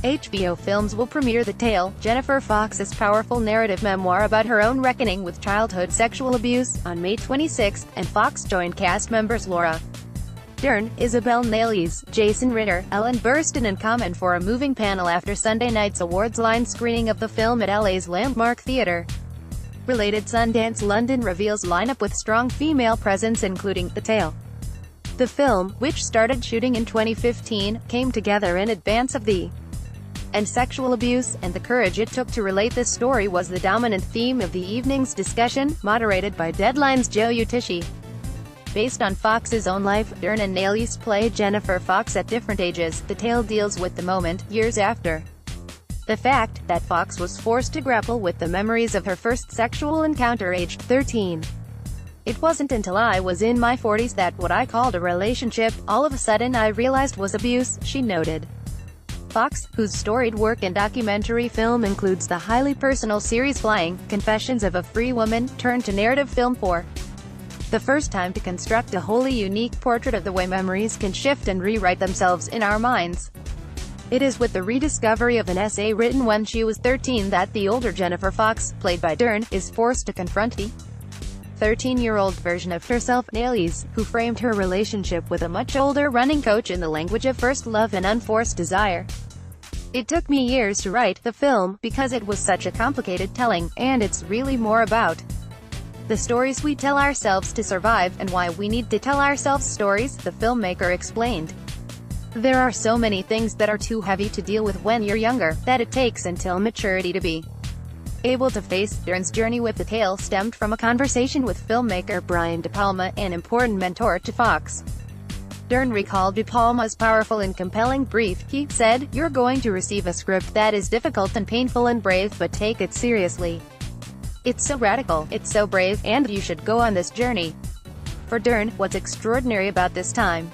HBO Films will premiere The Tale, Jennifer Fox's powerful narrative memoir about her own reckoning with childhood sexual abuse, on May 26, and Fox joined cast members Laura Dern, Isabel Nales, Jason Ritter, Ellen Burstyn and Common for a moving panel after Sunday night's Awardsline screening of the film at LA's Landmark Theatre. Related, Sundance London reveals lineup with strong female presence including The Tale. The film, which started shooting in 2015, came together in advance of the and sexual abuse, and the courage it took to relate this story was the dominant theme of the evening's discussion, moderated by Deadline's Joe Utishi. Based on Fox's own life, Dern and Nales play Jennifer Fox at different ages. The Tale deals with the moment, years after the fact, that Fox was forced to grapple with the memories of her first sexual encounter aged 13. It wasn't until I was in my 40s that what I called a relationship, all of a sudden I realized was abuse, she noted. Fox, whose storied work in documentary film includes the highly personal series Flying, Confessions of a Free Woman, turned to narrative film for the first time to construct a wholly unique portrait of the way memories can shift and rewrite themselves in our minds. It is with the rediscovery of an essay written when she was 13 that the older Jennifer Fox, played by Dern, is forced to confront the 13-year-old version of herself, Nales, who framed her relationship with a much older running coach in the language of first love and unforced desire. It took me years to write the film, because it was such a complicated telling, and it's really more about the stories we tell ourselves to survive, and why we need to tell ourselves stories, the filmmaker explained. There are so many things that are too heavy to deal with when you're younger, that it takes until maturity to be able to face. Dern's journey with The Tale stemmed from a conversation with filmmaker Brian De Palma, an important mentor to Fox. Dern recalled De Palma's powerful and compelling brief. He said, "You're going to receive a script that is difficult and painful and brave, but take it seriously. It's so radical, it's so brave, and you should go on this journey." For Dern, what's extraordinary about this time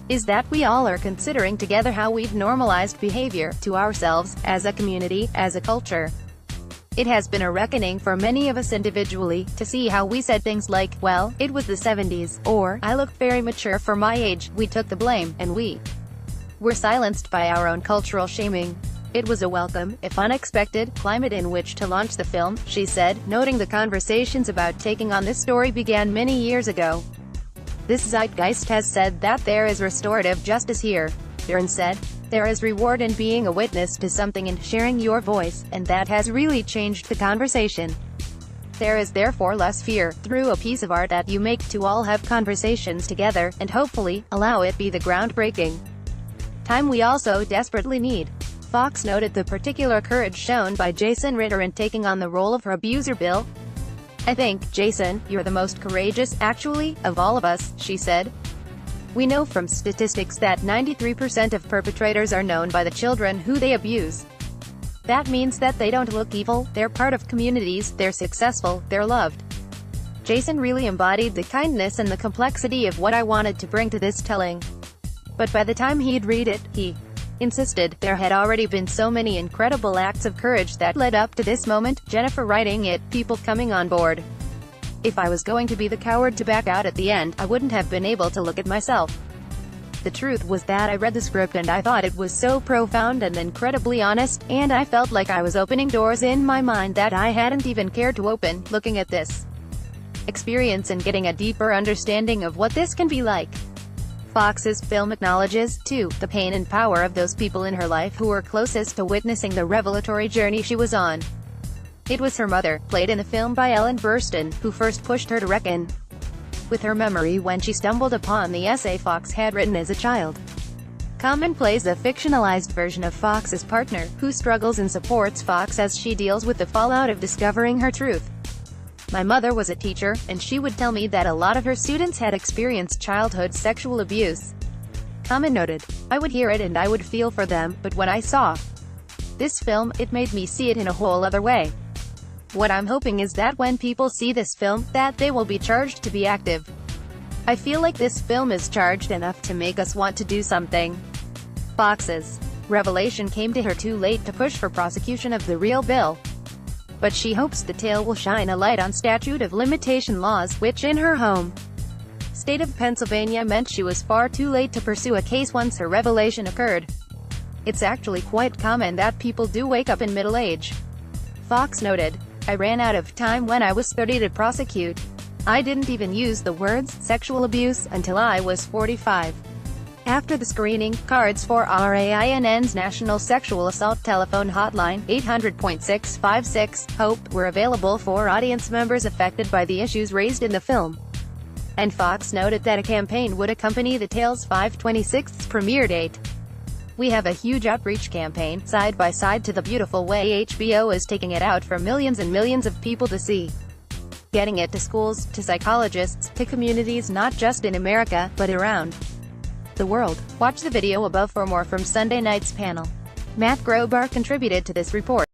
is that we all are considering together how we've normalized behavior, to ourselves, as a community, as a culture. It has been a reckoning for many of us individually, to see how we said things like, "Well, it was the 70s," or "I looked very mature for my age." We took the blame, and we were silenced by our own cultural shaming. It was a welcome, if unexpected, climate in which to launch the film, she said, noting the conversations about taking on this story began many years ago. "This zeitgeist has said that there is restorative justice here," Dern said. "There is reward in being a witness to something and sharing your voice, and that has really changed the conversation. There is therefore less fear, through a piece of art that you make, to all have conversations together, and hopefully, allow it be the groundbreaking time we also desperately need." Fox noted the particular courage shown by Jason Ritter in taking on the role of her abuser Bill. "I think, Jason, you're the most courageous, actually, of all of us," she said. "We know from statistics that 93% of perpetrators are known by the children who they abuse. That means that they don't look evil, they're part of communities, they're successful, they're loved." Jason really embodied the kindness and the complexity of what I wanted to bring to this telling. But by the time he'd read it, he insisted, there had already been so many incredible acts of courage that led up to this moment, Jennifer writing it, people coming on board. "If I was going to be the coward to back out at the end, I wouldn't have been able to look at myself." The truth was that I read the script and I thought it was so profound and incredibly honest, and I felt like I was opening doors in my mind that I hadn't even cared to open, looking at this experience and getting a deeper understanding of what this can be like. Fox's film acknowledges, too, the pain and power of those people in her life who were closest to witnessing the revelatory journey she was on. It was her mother, played in the film by Ellen Burstyn, who first pushed her to reckon with her memory when she stumbled upon the essay Fox had written as a child. Common plays a fictionalized version of Fox's partner, who struggles and supports Fox as she deals with the fallout of discovering her truth. "My mother was a teacher, and she would tell me that a lot of her students had experienced childhood sexual abuse," Common noted. "I would hear it and I would feel for them, but when I saw this film, it made me see it in a whole other way. What I'm hoping is that when people see this film, that they will be charged to be active. I feel like this film is charged enough to make us want to do something." Fox's revelation came to her too late to push for prosecution of the real Bill. But she hopes The Tale will shine a light on statute of limitation laws, which in her home state of Pennsylvania meant she was far too late to pursue a case once her revelation occurred. It's actually quite common that people do wake up in middle age. Fox noted, I ran out of time when I was 30 to prosecute. I didn't even use the words sexual abuse until I was 45. After the screening, cards for RAINN's National Sexual Assault Telephone Hotline, 800.656-HOPE, were available for audience members affected by the issues raised in the film. And Fox noted that a campaign would accompany the tale's 5/26 premiere date. We have a huge outreach campaign, side by side to the beautiful way HBO is taking it out for millions and millions of people to see. Getting it to schools, to psychologists, to communities not just in America, but around the world. Watch the video above for more from Sunday night's panel. Matt Grobar contributed to this report.